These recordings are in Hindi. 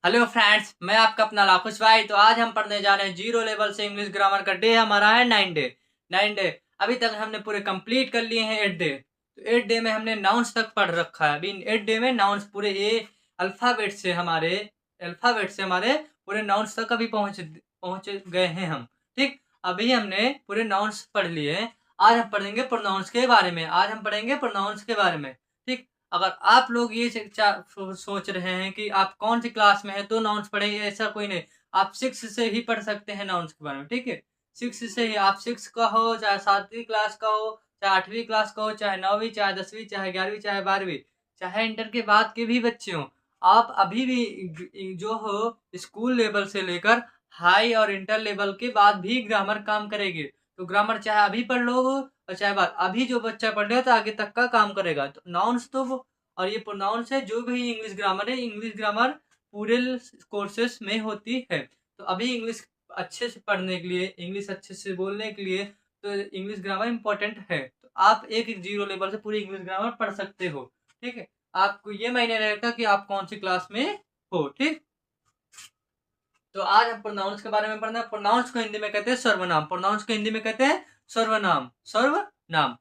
हेलो फ्रेंड्स, मैं आपका अपना लाखुश भाई। तो आज हम पढ़ने जा रहे हैं जीरो लेवल से इंग्लिश ग्रामर का डे हमारा है 9 डे। 9 डे अभी तक हमने पूरे कंप्लीट कर लिए हैं 8 डे। तो 8 डे में हमने नाउन्स तक पढ़ रखा है। अभी 8 डे में नाउन्स पूरे अल्फाबेट से हमारे पूरे नाउन्स तक अभी पहुंच गए हैं हम। ठीक, अभी हमने पूरे नाउन्स पढ़ लिए हैं। आज हम पढ़ेंगे प्रोनाउंस के बारे में। ठीक, अगर आप लोग ये सोच रहे हैं कि आप कौन सी क्लास में हैं तो नाउन्स पढ़ेंगे, ऐसा कोई नहीं। आप 6 से ही पढ़ सकते हैं नाउन्स के बारे में। ठीक है, 6 से ही। आप 6 का हो, चाहे 7वीं क्लास का हो, चाहे 8वीं क्लास का हो, चाहे 9वीं, चाहे 10वीं, चाहे 11वीं, चाहे 12वीं, चाहे इंटर के बाद के भी बच्चे हों, आप अभी भी जो हो स्कूल लेवल से लेकर हाई और इंटर लेवल के बाद भी ग्रामर काम करेगी। तो ग्रामर चाहे अभी पढ़ लो और चाहे बाद, अभी जो बच्चा पढ़ रहा है तो आगे तक का काम करेगा। तो नाउन्स तो वो, और ये प्रोनाउंस है जो भी इंग्लिश ग्रामर है। इंग्लिश ग्रामर पूरे कोर्सेस में होती है। तो अभी इंग्लिश अच्छे से पढ़ने के लिए, इंग्लिश अच्छे से बोलने के लिए तो इंग्लिश ग्रामर इंपॉर्टेंट है। तो आप एक एक जीरो लेवल से पूरी इंग्लिश ग्रामर पढ़ सकते हो। ठीक है, आपको ये मायने रहेगा कि आप कौन सी क्लास में हो। ठीक, तो आज हम प्रोनाउंस के बारे में पढ़ना है। प्रोनाउंस को हिंदी में कहते हैं सर्वनाम। प्रोनाउंस को हिंदी में कहते हैं सर्वनाम। सर्वनाम,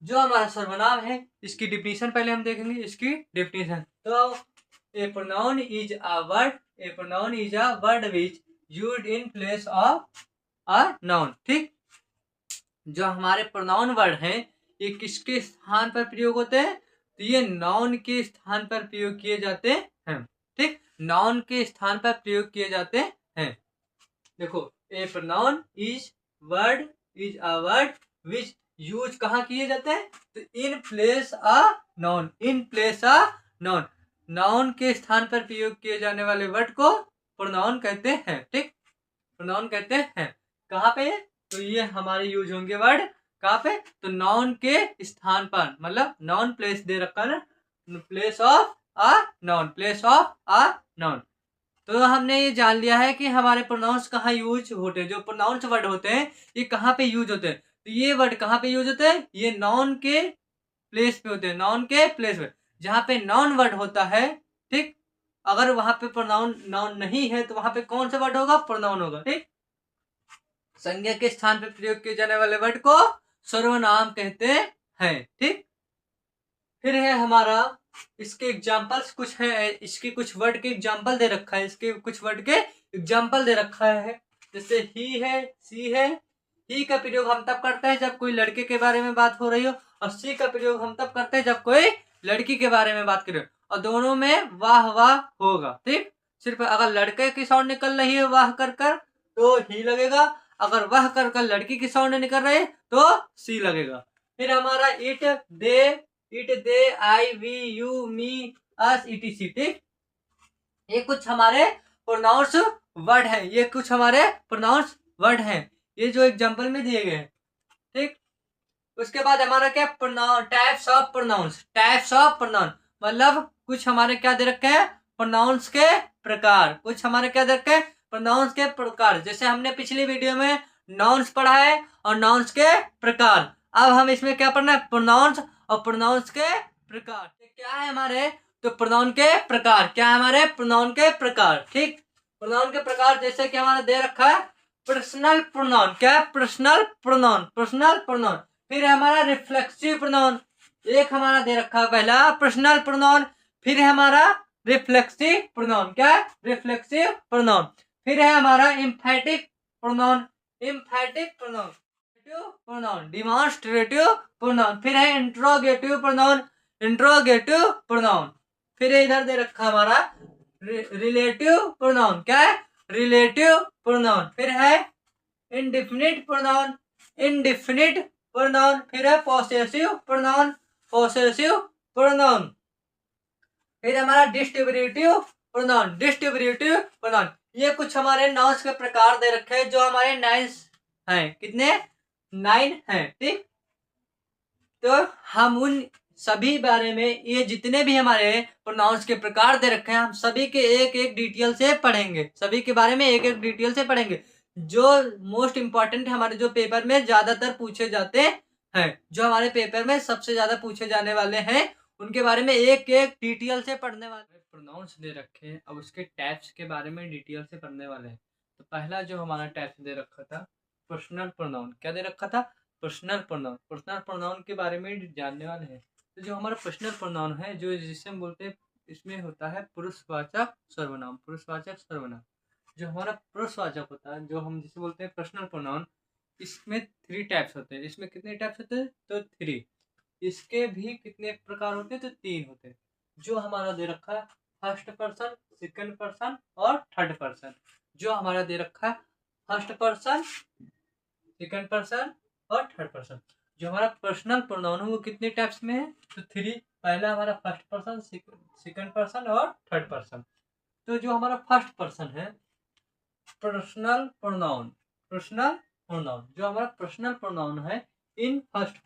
जो हमारा सर्वनाम है, इसकी डिफिनीशन पहले हम देखेंगे। इसकी डिफिनीशन तो a pronoun is a word which used in place of a noun. ठीक, जो हमारे प्रोनाउन वर्ड हैं ये किसके स्थान पर प्रयोग होते हैं? तो ये नाउन के स्थान पर प्रयोग किए जाते हैं। ठीक, नाउन के स्थान पर प्रयोग किए जाते हैं। देखो, a pronoun is a word which use कहाँ किए जाते हैं? तो in place a noun. Noun के स्थान पर प्रयोग किए जाने वाले वर्ड को प्रोनाउन कहते हैं। ठीक, प्रोनाउन कहते हैं। कहाँ पे? तो ये हमारे यूज होंगे वर्ड कहाँ पे? तो नाउन के स्थान पर, मतलब नाउन प्लेस दे रखा है ना, प्लेस ऑफ अ नाउन। तो हमने ये जान लिया है कि हमारे प्रोनाउंस कहाँ यूज होते हैं। जो प्रोनाउंस वर्ड होते हैं ये कहाँ पे यूज होते हैं? तो ये वर्ड कहाँ पे यूज होते हैं? ये नाउन के प्लेस पे होते हैं। नाउन के प्लेस पे, जहाँ पे नाउन वर्ड होता है। ठीक, अगर वहां पे प्रोनाउन नाउन नहीं है तो वहां पे कौन सा वर्ड होगा? प्रोनाउन होगा। ठीक, संज्ञा के स्थान पे प्रयोग किए जाने वाले वर्ड को सर्वनाम कहते हैं। ठीक, फिर है हमारा, इसके एग्जाम्पल्स कुछ है। इसके कुछ वर्ड के एग्जाम्पल दे रखा है। जैसे ही है, सी है। ही का प्रयोग हम तब करते हैं जब कोई लड़के के बारे में बात हो रही हो, और सी का प्रयोग हम तब करते हैं जब कोई लड़की के बारे में बात कर रही हो, और दोनों में वाह वाह होगा। ठीक, सिर्फ अगर लड़के की साउंड निकल रही है वाह कर कर तो ही लगेगा, अगर वाह कर कर लड़की की साउंड निकल रही है तो सी लगेगा। फिर हमारा it, they, I, we, you, me, us, etc। ठीक, ये कुछ हमारे प्रोनाउंस वर्ड हैं। ये जो एग्जांपल में दिए गए हैं। ठीक, उसके बाद हमारा क्या? Types of pronoun. मतलब कुछ हमारे क्या दे रखे हैं? प्रोनाउंस के प्रकार। जैसे हमने पिछली वीडियो में नाउन्स पढ़ा है और नाउन्स के प्रकार। अब हम इसमें क्या पढ़ना है? प्रोनाउंस और प्रोनाउंस के प्रकार। क्या है हमारे? तो प्रोनाउन के प्रकार। ठीक, प्रोनाउन के प्रकार जैसे कि हमारा दे रखा है पर्सनल प्रोनाउन। क्या? Personal pronoun. फिर हमारा रिफ्लेक्सिव प्रोनाउन। एक हमारा दे रखा है पहला पर्सनल प्रोनाउन, फिर है हमारा रिफ्लेक्सिव प्रोनाउन। क्या है? Reflexive pronoun. फिर है हमारा इम्फेटिक प्रोनाउन। Demonstrative pronoun. फिर है इंट्रोगेटिव प्रोनाउन। फिर इधर दे रखा हमारा रिलेटिव प्रोनाउन। क्या है? Relative pronoun. फिर है इंडेफिनिट प्रोनाउन। फिर है पॉसेसिव प्रोनाउन। फिर हमारा डिस्ट्रीब्यूटिव प्रोनाउन। ये कुछ हमारे नाउन्स के प्रकार दे रखे हैं जो हमारे 9 हैं। कितने? 9 हैं। ठीक, तो हम उन सभी बारे में, ये जितने भी हमारे प्रोनाउंस के प्रकार दे रखे हैं, हम सभी के एक एक डिटेल से पढ़ेंगे। जो मोस्ट इंपॉर्टेंट हमारे जो पेपर में ज्यादातर पूछे जाते हैं, जो हमारे पेपर में सबसे ज्यादा पूछे जाने वाले हैं, उनके बारे में एक एक डिटेल से पढ़ने वाले। प्रोनाउंस दे रखे हैं, अब उसके टाइप्स के बारे में डिटेल से पढ़ने वाले हैं। तो पहला जो हमारा टाइप्स दे रखा था पर्सनल प्रोनाउन, क्या दे रखा था? Personal pronoun. पर्सनल प्रोनाउन के बारे में जानने वाले हैं। तो जो हमारा पर्सनल प्रोनाउन है, जो जिसे हम बोलते हैं, इसमें होता है पुरुषवाचक सर्वनाम। पुरुषवाचक सर्वनाम जो हमारा पुरुषवाचक होता है, जो हम जिसे बोलते हैं पर्सनल प्रोनाउन, इसमें 3 टाइप्स होते हैं। इसमें कितने टाइप्स होते हैं? तो 3। इसके भी कितने प्रकार होते हैं? तो 3 होते हैं। जो हमारा दे रखा है फर्स्ट पर्सन, सेकंड पर्सन और थर्ड पर्सन। जो हमारा दे रखा है फर्स्ट पर्सन, सेकंड पर्सन और थर्ड पर्सन। जो हमारा पर्सनल प्रोनाउन है वो कितने टाइप्स में है? तो 3। पहला हमारा फर्स्ट पर्सन, सेकंड पर्सन और थर्ड पर्सन। तो जो हमारा फर्स्ट पर्सन है पर्सनल प्रोनाउन, पर्सनल प्रोनाउन जो हमारा पर्सनल प्रोनाउन है, in first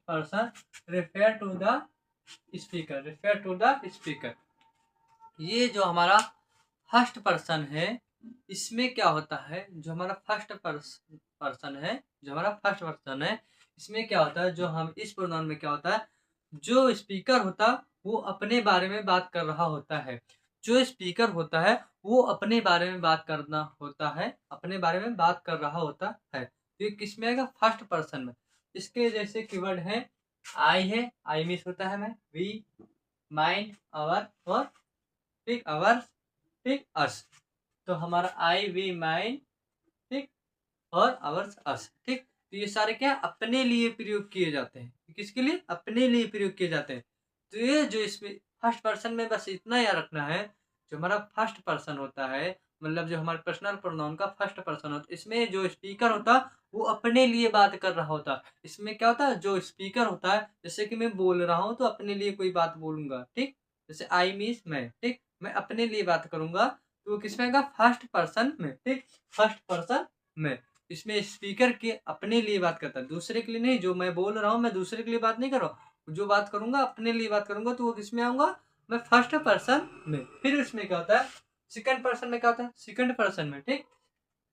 person refer to the speaker. ये जो हमारा फर्स्ट पर्सन है, इसमें क्या होता है? जो हमारा फर्स्ट पर्सन है, इसमें क्या होता है? जो हम इस प्रोनाउन में क्या होता है? जो स्पीकर होता है वो अपने बारे में बात कर रहा होता है। जो स्पीकर होता है वो अपने बारे में बात करना होता है, अपने बारे में बात कर रहा होता है। तो ये किस में आएगा? फर्स्ट पर्सन में। इसके जैसे कीवर्ड है आई मिस होता है मैं, वी, माइंड, आवर और ठीक आवर, ठीक अस। तो हमारा आई, वी, माइंड, ठीक और आवर्स, अस। ठीक, तो ये सारे क्या अपने लिए प्रयोग किए जाते हैं। किसके लिए? अपने लिए प्रयोग किए जाते हैं। तो ये जो इसमें फर्स्ट पर्सन में बस इतना याद रखना है, जो हमारा फर्स्ट पर्सन होता है, मतलब जो हमारे पर्सनल प्रोनाउन का फर्स्ट पर्सन होता है, इसमें जो स्पीकर होता है वो अपने लिए बात कर रहा होता है। इसमें क्या होता है? जो स्पीकर होता है, जैसे कि मैं बोल रहा हूँ तो अपने लिए कोई बात बोलूंगा, ठीक, जैसे आई मीन्स मैं, ठीक, मैं अपने लिए बात करूंगा, तो वो किसमें आएगा? फर्स्ट पर्सन में, ठीक, फर्स्ट पर्सन में। इसमें स्पीकर के अपने लिए बात करता है, दूसरे के लिए नहीं। जो मैं बोल रहा हूँ मैं दूसरे के लिए बात नहीं कर रहा हूँ, जो बात करूंगा अपने लिए बात करूंगा, तो वो किसमें आऊंगा? मैं फर्स्ट पर्सन में। फिर उसमें क्या होता है? सेकंड पर्सन में क्या होता है? सेकंड पर्सन में, ठीक,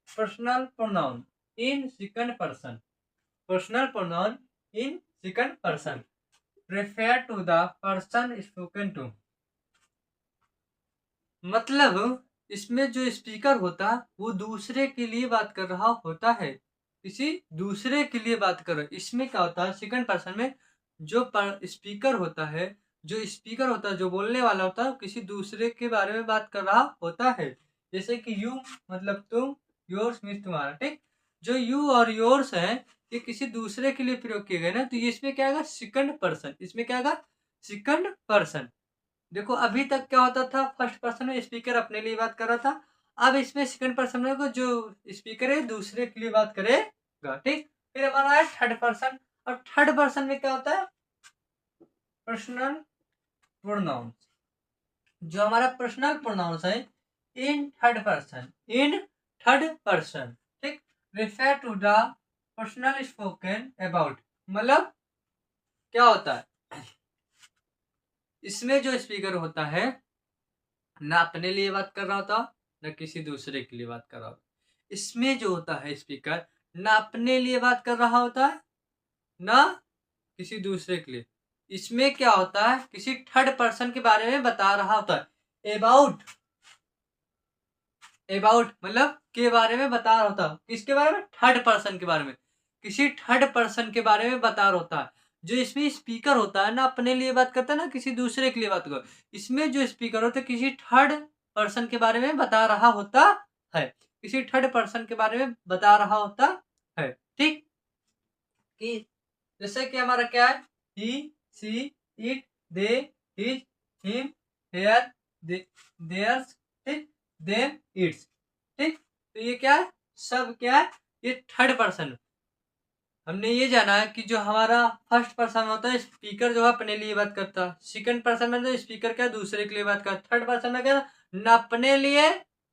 personal pronoun in second person, personal pronoun in second person refer to the person spoken to. मतलब इसमें जो स्पीकर होता है वो दूसरे के लिए बात कर रहा होता है, किसी दूसरे के लिए बात कर रहा है। इसमें क्या होता है? सेकंड पर्सन में जो स्पीकर होता है, जो बोलने वाला होता है, किसी दूसरे के बारे में बात कर रहा होता है। जैसे कि यू मतलब तुम, योर्स मीन्स तुम्हारा, ठीक। जो यू और योर्स है ये किसी दूसरे के लिए प्रयोग किए गए ना, तो ये इसमें क्या आएगा? Second person. इसमें क्या आएगा? Second person. देखो अभी तक क्या होता था? फर्स्ट पर्सन में स्पीकर अपने लिए बात कर रहा था। अब इसमें सेकंड पर्सन में को जो स्पीकर है दूसरे के लिए बात करेगा, ठीक। फिर हमारा है थर्ड पर्सन, और थर्ड पर्सन में क्या होता है? Personal pronoun. जो हमारा पर्सनल प्रोनाउंस है इन थर्ड पर्सन, ठीक, refer to the personal spoken about. मतलब क्या होता है? इसमें जो स्पीकर होता है ना अपने लिए बात कर रहा होता, न किसी दूसरे के लिए बात कर रहा होता। इसमें जो होता है स्पीकर, ना अपने लिए बात कर रहा होता है, ना किसी दूसरे के लिए। इसमें क्या होता है? किसी थर्ड पर्सन के बारे में बता रहा होता है। अबाउट, अबाउट मतलब के बारे में बता रहा होता है। किसके बारे में? थर्ड पर्सन के बारे में। किसी थर्ड पर्सन के बारे में बता रहा होता है। जो इसमें स्पीकर होता है ना अपने लिए बात करता है, ना किसी दूसरे के लिए बात करता है। इसमें जो स्पीकर होता है किसी थर्ड पर्सन के बारे में बता रहा होता है, किसी थर्ड पर्सन के बारे में बता रहा होता है, ठीक। कि जैसे कि हमारा क्या है? He, she, it, they, his, him, her, theirs, ठीक, देम, इट्स, ठीक। तो ये क्या है? सब क्या है? ये थर्ड पर्सन। हमने ये जाना है कि जो हमारा फर्स्ट पर्सन होता है स्पीकर जो है अपने लिए बात करता है। सेकंड पर्सन में तो स्पीकर क्या दूसरे के लिए बात करता है। थर्ड पर्सन में क्या न अपने लिए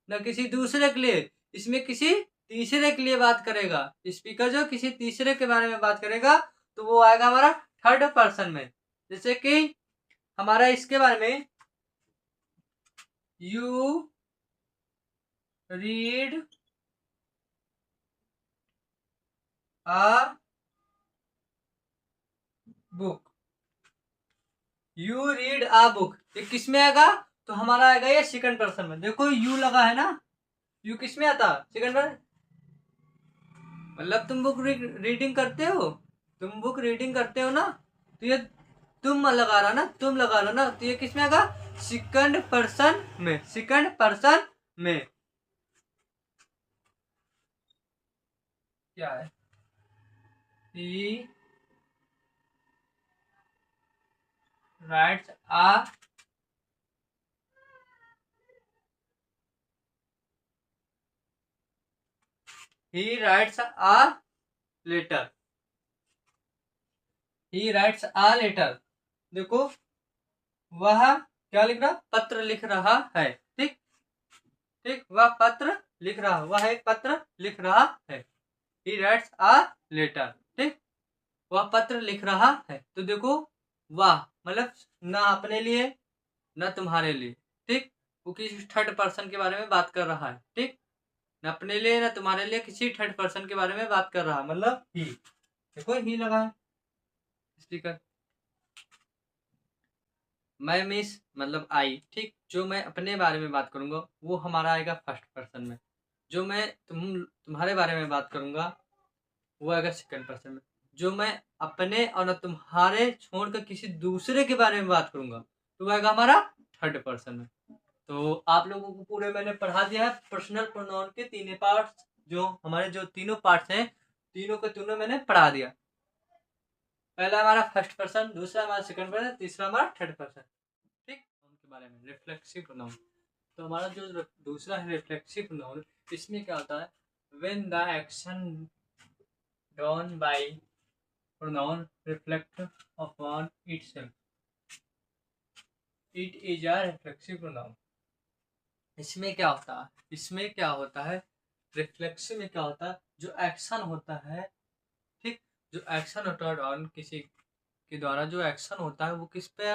न किसी दूसरे के लिए, इसमें किसी तीसरे के लिए बात करेगा। स्पीकर जो किसी तीसरे के बारे में बात करेगा तो वो आएगा हमारा थर्ड पर्सन में। जैसे कि हमारा इसके बारे में, you read a book, you read a book, ये किस में आएगा? तो हमारा आएगा ये सेकंड पर्सन में। देखो यू लगा है ना, यू किस में आता? Second person. मतलब तुम बुक रीडिंग करते हो, तुम बुक रीडिंग करते हो ना, तो ये तुम लगा रहा ना, तुम लगा रहा ना, तो ये किस में आएगा? सेकंड पर्सन में, सेकंड पर्सन में। क्या है? He writes a he writes a letter, he writes a letter। देखो वह क्या लिख रहा? पत्र लिख रहा है। ठीक ठीक, वह पत्र लिख रहा, वह एक पत्र लिख रहा है। he writes a letter। ठीक, वह पत्र लिख रहा है। तो देखो वह मतलब ना अपने लिए ना तुम्हारे लिए। ठीक, वो किसी थर्ड पर्सन के बारे में बात कर रहा है। ठीक, ना अपने लिए ना तुम्हारे लिए, किसी थर्ड पर्सन के बारे में बात कर रहा है, मतलब ही। देखो ही लगा है स्पीकर। मैं मिस मतलब आई। ठीक, जो मैं अपने बारे में बात करूंगा वो हमारा आएगा फर्स्ट पर्सन में। जो मैं तुम्हारे बारे में बात करूंगा वो आएगा सेकंड पर्सन में। जो मैं अपने और न तुम्हारे छोड़कर किसी दूसरे के बारे में बात करूंगा तो वो आएगा हमारा थर्ड पर्सन में। तो आप लोगों को पूरे मैंने पढ़ा दिया है पर्सनल प्रोनाउन के तीनों पार्ट्स। जो हमारे जो तीनों पार्ट्स हैं, तीनों के तीनों मैंने पढ़ा दिया। पहला हमारा फर्स्ट पर्सन, दूसरा हमारा सेकंड पर्सन, तीसरा हमारा थर्ड पर्सन। ठीक, उनके बारे में रिफ्लेक्सिव प्रोनाउन। तो हमारा जो दूसरा है रिफ्लेक्सिव प्रोनाउन, इसमें क्या होता है? When the action done by pronoun reflect upon itself, it is a reflexive pronoun. इसमें क्या होता है? इसमें क्या होता है? रिफ्लेक्सिव में क्या होता है? जो एक्शन होता है, ठीक, जो एक्शन होता है डन किसी के द्वारा, जो एक्शन होता है वो किस पे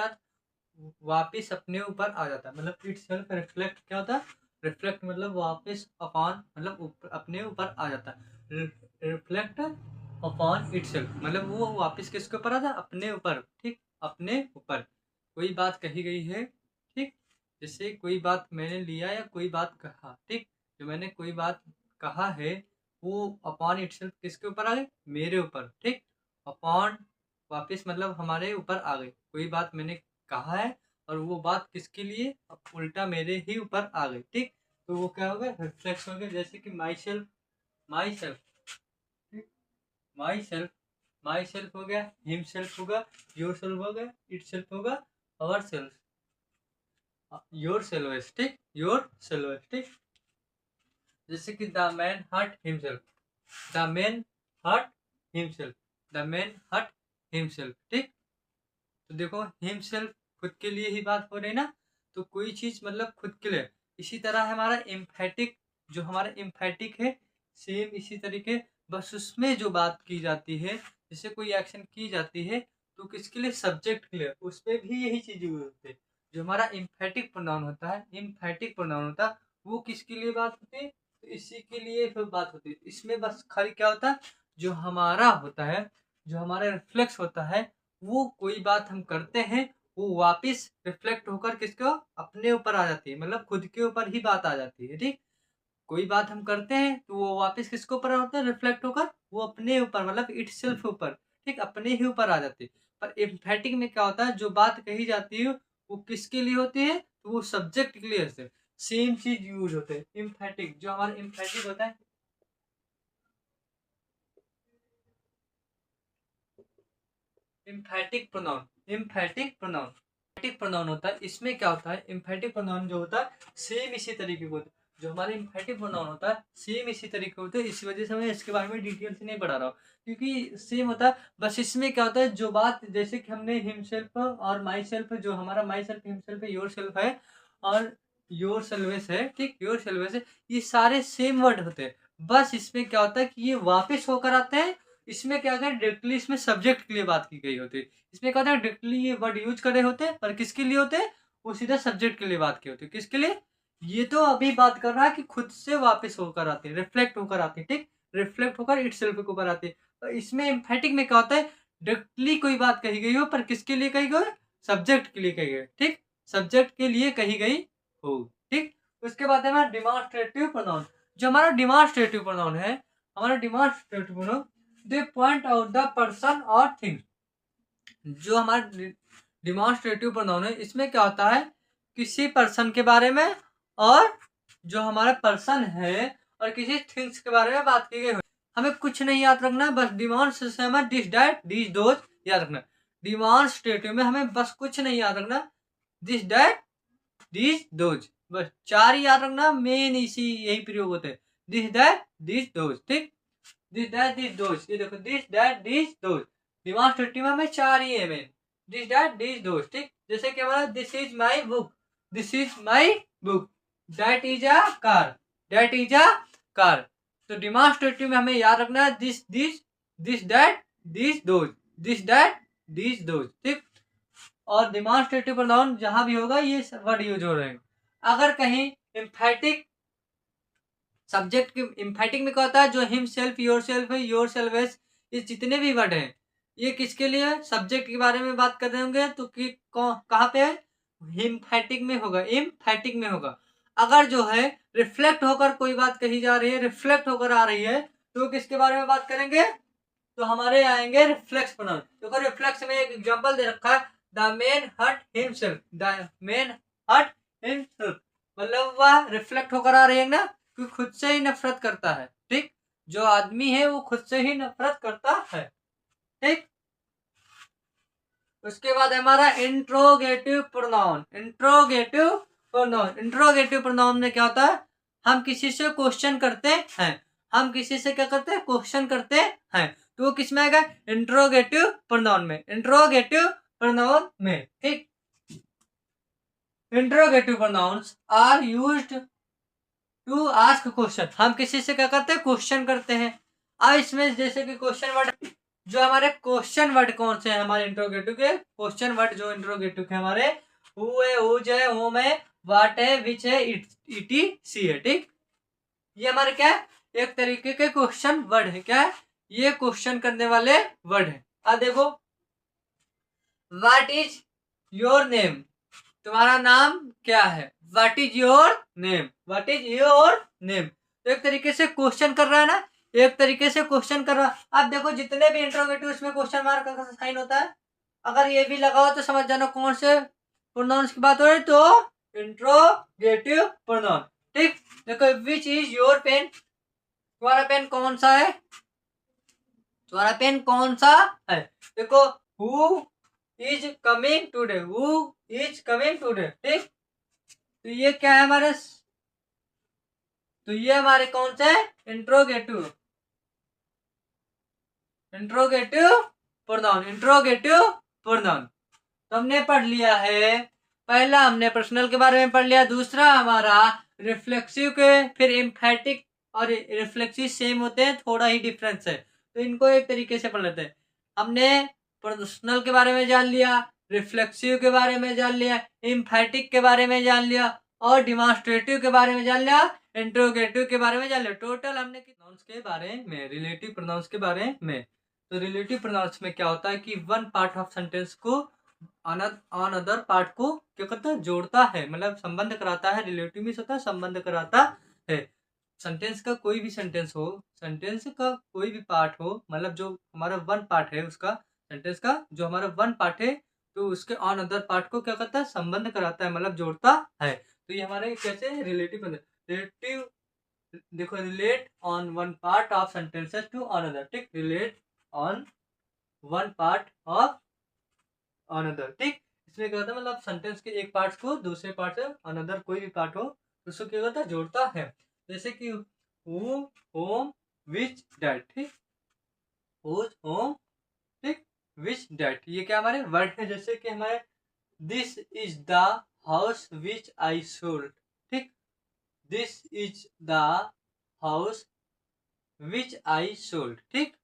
वापिस अपने ऊपर आ जाता है। मतलब इट सेल्फ रिफ्लेक्ट क्या होता है? रिफ्लेक्ट मतलब वापिस अपॉन, मतलब अपने ऊपर आ जाता है। रिफ्लेक्ट अपॉन इट सेल्फ मतलब वो वापिस किसके ऊपर आता है? अपने ऊपर। ठीक, अपने ऊपर कोई बात कही गई है। ठीक, जैसे कोई बात मैंने लिया या कोई बात कहा। ठीक, जो मैंने कोई बात कहा है वो अपॉन इट सेल्फ किसके ऊपर आ गई? मेरे ऊपर। ठीक, अपॉन वापिस मतलब हमारे ऊपर आ गई। कोई बात मैंने कहा है और वो बात किसके लिए? उल्टा मेरे ही ऊपर आ गई। ठीक, तो वो क्या हो गया? रिफ्लेक्स हो गया। जैसे कि myself, myself, myself, myself हो गया, हिम सेल्फ होगा, योर सेल्फ होगा, इट सेल्फ होगा, अवर सेल्फ, योर सेल्फ। ठीक, योर सेल्फ। ठीक, जैसे कि the man hurt himself, the man hurt himself, the man hurt himself. ठीक, तो देखो हिमसेल्फ खुद के लिए ही बात हो रही है ना, तो कोई चीज मतलब खुद के लिए। इसी तरह है हमारा एम्फेटिक, जो हमारा एम्फेटिक है सेम इसी तरीके, बस उसमें जो बात की जाती है, जैसे कोई एक्शन की जाती है तो किसके लिए? सब्जेक्ट के लिए, उसमें भी यही चीज यूज होती है। जो हमारा एम्फेटिक प्रोनाउन होता है, एम्फेटिक प्रोनाउन होता है, वो किसके लिए बात होती है? तो इसी के लिए फिर बात होती है। इसमें बस खाली क्या होता है? जो हमारा होता है, जो हमारा रिफ्लेक्स होता है, वो कोई बात हम करते हैं वो वापिस रिफ्लेक्ट होकर किसको? अपने ऊपर आ जाती है, मतलब खुद के ऊपर ही बात आ जाती है। ठीक, कोई बात हम करते हैं तो वो वापिस किसके ऊपर होता है? रिफ्लेक्ट होकर वो अपने ऊपर मतलब इट सेल्फ ऊपर। ठीक, अपने ही ऊपर आ जाती है। पर एम्फेटिक में क्या होता है? जो बात कही जाती है वो किसके लिए होती है? तो वो सब्जेक्ट के लिए होते हैं। सेम चीज यूज होते हैं। एम्फेटिक, जो हमारा एम्फेटिक होता है, emphatic pronoun, emphatic pronoun, emphatic pronoun होता है। इसमें क्या होता है? एम्फेटिक प्रोनाउन जो होता है सेम इसी तरीके का होता है। जो हमारे एम्फेटिक प्रोनाउन होता है सेम इसी तरीके होते हैं। इसी वजह से मैं इसके बारे में डिटेल से नहीं पढ़ा रहा हूँ, क्योंकि सेम होता है। बस इसमें क्या होता है? जो बात जैसे कि हमने हिमसेल्फ और माई सेल्फ, जो हमारा माई सेल्फ हिमसेल्फ है, योर सेल्फ है और योर सेल्वेस है। ठीक, योर सेल्वेस है, ये सारे सेम वर्ड होते हैं। बस इसमें क्या होता है कि ये वापिस होकर आते हैं। इसमें क्या होता है? डायरेक्टली इसमें सब्जेक्ट के लिए बात की गई होती है। इसमें क्या होता है? डायरेक्टली ये वर्ड यूज करे होते हैं, पर किसके लिए होते हैं? वो सीधा सब्जेक्ट के लिए बात की होती है। किसके लिए? ये तो अभी बात कर रहा है कि खुद से वापस होकर आते हैं, रिफ्लेक्ट होकर आते हैं। ठीक, रिफ्लेक्ट होकर इटसेल्फ के ऊपर आते हैं। तो इसमें एम्फेटिक में क्या होता है? डायरेक्टली कोई बात कही गई हो पर किसके लिए कही गई? सब्जेक्ट के लिए कही गई। ठीक, सब्जेक्ट के लिए कही गई हो। ठीक, उसके बाद है हमारा डिमॉन्स्ट्रेटिव प्रोनाउन। जो हमारा डिमॉन्स्ट्रेटिव प्रोनाउन है, हमारा demonstrative pronoun they point out the person और थिंग। जो हमारा डिमॉन्स्ट्रेटिव प्रोनाउन है, इसमें क्या होता है, किसी पर्सन के बारे में और जो हमारा पर्सन है और किसी थिंग्स के बारे में बात की गई हो। हमें कुछ नहीं याद रखना, बस डिमॉन्स्ट्रेटिव से हमें दिस डैट दिस दोज याद रखना। डिमॉन्स्ट्रेटिव में हमें बस कुछ नहीं याद रखना, दिस डैट दिस दोज, बस 4 ही याद रखना, मेन इसी यही प्रयोग होते हैं, दिस डैट दिस दोज। ठीक, दिस डैट दिस दोज, ये देखो this that this those, demonstrative में हमें 4 ही है main, this that this those. ठीक, जैसे कि हमारा this is my book, this is my book, that is a car, that is a car. तो डिमॉन्स्ट्रेटिव में हमें याद रखना है this this this that this those, this that this those. ठीक, और डिमॉन्स्ट्रेटिव प्रोनाउन जहां भी होगा ये वर्ड यूज हो रहे हैं। अगर कहीं एम्फैटिक सब्जेक्ट के एम्फैटिक में क्या होता है, जो हिम सेल्फ योर सेल्फ है, योर सेल्फ एस, ये जितने भी वर्ड हैं ये किसके लिए, सब्जेक्ट के बारे में बात कर रहे होंगे, तो कि कहाँ पे है, एम्फैटिक में होगा, एम्फैटिक में होगा। अगर जो है रिफ्लेक्ट होकर कोई बात कही जा रही है, रिफ्लेक्ट होकर आ रही है, तो किसके बारे में बात करेंगे, तो हमारे आएंगे रिफ्लेक्स प्रोनाउन। देखो रिफ्लेक्स में एक एग्जांपल दे रखा है, the man hurt himself, the man hurt himself, मतलब वह रिफ्लेक्ट होकर आ रही है ना, कि खुद से ही नफरत करता है। ठीक, जो आदमी है वो खुद से ही नफरत करता है। ठीक, उसके बाद हमारा interrogative pronoun. Interrogative pronoun, interrogative pronoun में क्या होता है, हम किसी से क्वेश्चन करते हैं, हम किसी से क्या करते हैं, क्वेश्चन करते हैं, तो वो किस में आएगा, इंट्रोगेटिव प्रोनाउन में, इंट्रोगेटिव प्रोनाउन में। ठीक, interrogative pronouns are used to ask question, हम किसी से क्या करते हैं, क्वेश्चन करते हैं। अब इसमें जैसे कि क्वेश्चन वर्ड, जो हमारे क्वेश्चन वर्ड कौन से हैं हमारे इंट्रोगेटिव के, क्वेश्चन वर्ड जो इंट्रोगेटिव के हमारे हु है, हुज है, होम है, व्हाट है, विच है, ईटीसी है। ठीक, ये हमारे क्या है, एक तरीके के क्वेश्चन वर्ड है, क्या है, ये क्वेश्चन करने वाले वर्ड है। अब देखो, व्हाट इज योर नेम, तुम्हारा नाम क्या है, what is your name, what is your name, तो एक तरीके से क्वेश्चन कर रहा है ना, एक तरीके से क्वेश्चन कर रहा है। आप देखो जितने भी इंट्रोगेटिव इसमें क्वेश्चन मार्क का साइन होता है, अगर ये भी लगा हो तो समझ जाना कौन से प्रोनाउंस की बात हो रही है, तो इंट्रोगेटिव प्रोनाउन। ठीक, देखो विच इज योर पेन, तुम्हारा पेन कौन सा है, तुम्हारा पेन कौन सा है। देखो who is coming today, who is coming today. ठीक, तो ये क्या है हमारे, तो ये हमारे कौन से interrogative, interrogative pronoun, interrogative pronoun. तो हमने पढ़ लिया है, पहला हमने पर्सनल के बारे में पढ़ लिया, दूसरा हमारा रिफ्लेक्सिव के, फिर एम्फैटिक और रिफ्लेक्सिव सेम होते हैं, थोड़ा ही डिफरेंस है, तो इनको एक तरीके से पढ़ लेते हैं। हमने पर्सनल के बारे में जान लिया, रिफ्लेक्सिव के बारे में जान लिया, एम्फैटिक के बारे में जान लिया, और डिमॉन्स्ट्रेटिव के बारे में जान लिया, इंट्रोगेटिव के बारे में जान लिया। टोटल हमने प्रोनाउंस के बारे में, रिलेटिव प्रोनाउंस के बारे में। तो रिलेटिव प्रोनाउंस में क्या होता है कि वन पार्ट ऑफ सेंटेंस को ऑन अदर पार्ट को क्या करता है, जोड़ता है, मतलब संबंध कराता है। रिलेटिव मीन्स होता है संबंध कराता है। सेंटेंस का कोई भी सेंटेंस हो, सेंटेंस का कोई भी पार्ट हो, मतलब जो हमारा वन पार्ट है उसका, सेंटेंस का जो हमारा वन पार्ट है, तो उसके ऑन अदर पार्ट को क्या करता है, संबंध कराता है, मतलब जोड़ता है। तो ये हमारे कैसे रिलेटिव, रिलेटिव देखो, relate on one part of sentences to another. ठीक, relate on one part of another. ठीक, इसमें क्या होता है, मतलब सेंटेंस के एक पार्ट को दूसरे पार्ट से, अनदर कोई भी पार्ट हो उसको क्या होता है, जोड़ता है। जैसे कि हु, होम, विच, डैट। ठीक, हुज, होम, ठीक, विच, डैट, ये क्या हमारे वर्ड है। जैसे कि हमारे this is the house which I sold. ठीक, this is the house which I sold. ठीक,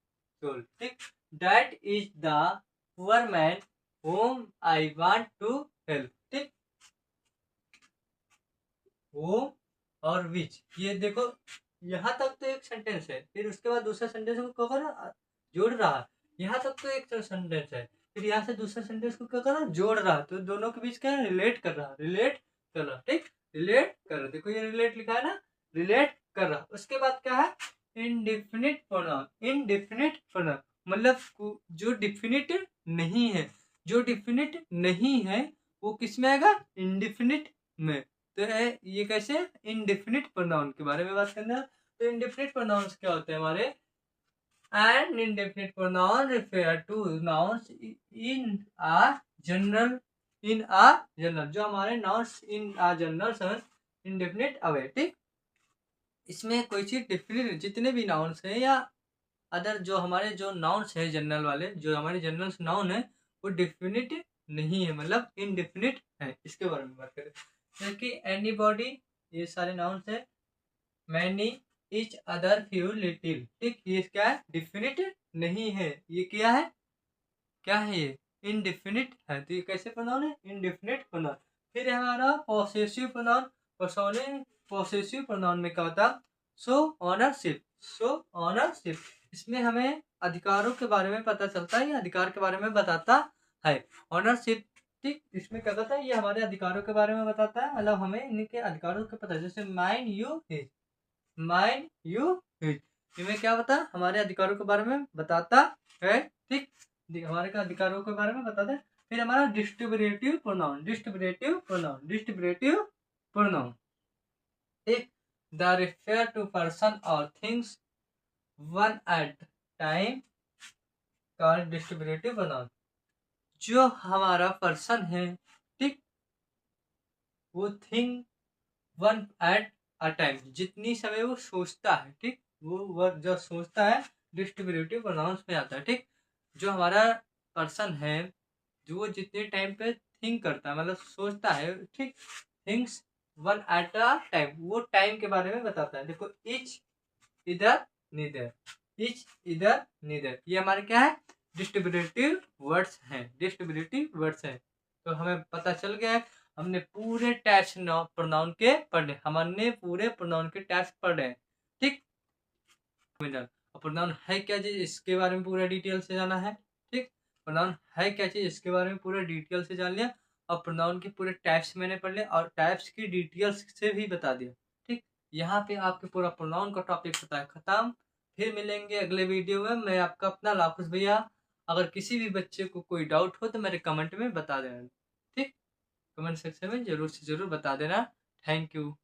सोल्ड। ठीक, that is the poor man whom I want to help। ठीक, whom और which, ये देखो यहाँ तक तो एक सेंटेंस है, फिर उसके बाद दूसरा सेंटेंस को कवर जोड़ रहा है, यहाँ तक तो एक सेंटेंस है, फिर यहाँ से दूसरा सेंटेंस को क्या कर रहा, जोड़ रहा, तो दोनों के बीच क्या है, रिलेट कर रहा, ठीक, रिलेट कर रहा। देखो ये रिलेट लिखा है ना, रिलेट कर रहा। उसके बाद क्या है, इनडिफिनिट प्रोनाउन। इनडिफिनिट प्रोनाउन मतलब जो डिफिनिट नहीं है, जो डिफिनिट नहीं है वो किस में आएगा, इंडिफिनिट में। तो ये कैसे, इनडिफिनिट प्रोनाउन के बारे में बात करना है। तो इनडिफिनिट प्रोनाउंस क्या होते हैं हमारे, and indefinite pronoun refer to nouns in a general, जो हमारे nouns in a general sense indefinite away, ठीक। इसमें कोई चीज डिफिनिट, जितने भी नाउन्स हैं या अदर जो हमारे जो नाउन्स है जनरल वाले, जो हमारे जनरल नाउन है वो डिफिनिट नहीं है, मतलब इनडिफिनिट है। इसके बारे में बात करें जैसे कि एनीबॉडी, ये सारे नाउन्स है। Many, each other, few, little, ठीक, ये क्या है, डिफिनिट नहीं है। ये क्या है, क्या है ये, इनडिफिनिट है। तो ये कैसे प्रोनाउन है, इनडिफिनिट प्रोनाउन। फिर है हमारा पॉसेसिव प्रोनाउन। पॉसेसिव प्रोनाउन में क्या होता, सो ऑनरशिप, सो ऑनरशिप। इसमें हमें अधिकारों के बारे में पता चलता है, ये अधिकार के बारे में बताता है, ऑनरशिप, ठीक। इसमें क्या कहता है, ये हमारे अधिकारों के बारे में बताता है, मतलब हमें इनके अधिकारों के पता है। जैसे mine you his, mine you his, इसमें क्या बता, हमारे अधिकारों के बारे में बताता है, ठीक, हमारे का अधिकारों के बारे में बताता है। फिर हमारा distributive pronoun, distributive pronoun, distributive pronoun, ठीक, द रेफर टू पर्सन और थिंग्स वन एट टाइम का डिस्ट्रीब्यूटिव प्रोनाउन। जो हमारा पर्सन है, ठीक, वो thing one at a time, जितनी समय वो सोचता है, ठीक, वो वर्ड जो सोचता है डिस्ट्रीब्यूटिव प्रोनाउंस में आता है, ठीक। जो हमारा पर्सन है, जो वो जितने टाइम पे थिंक करता है, मतलब सोचता है, ठीक, things one at a time, वो टाइम के बारे में बताता है। देखो इच, इधर, नीदर, इच, इधर, नीदर, ये हमारे क्या है, डिस्ट्रीब्यूटिव वर्ड्स हैं, डिस्ट्रीब्यूटिव वर्ड्स हैं। तो हमें पता चल गया है, हमने पूरे टाइप्स प्रोनाउन के पढ़े, हमने पूरे प्रोनाउन के टाइप्स पढ़े हैं, ठीक। प्रोनाउन है क्या चीज, इसके बारे में पूरा डिटेल से जाना है, ठीक। प्रोनाउन है क्या चीज, इसके बारे में पूरा डिटेल से जान लिया। और प्रोनाउन के पूरे टाइप्स मैंने पढ़ लिया और टाइप्स की डिटेल्स से भी बता दिया, ठीक। यहाँ पे आपके पूरा प्रोनाउन का टॉपिक होता है खत्म। फिर मिलेंगे अगले वीडियो में। मैं आपका अपना लाखुस भैया। अगर किसी भी बच्चे को कोई डाउट हो तो मेरे कमेंट में बता देना, ठीक, कमेंट सेक्शन में जरूर से जरूर बता देना। Thank you.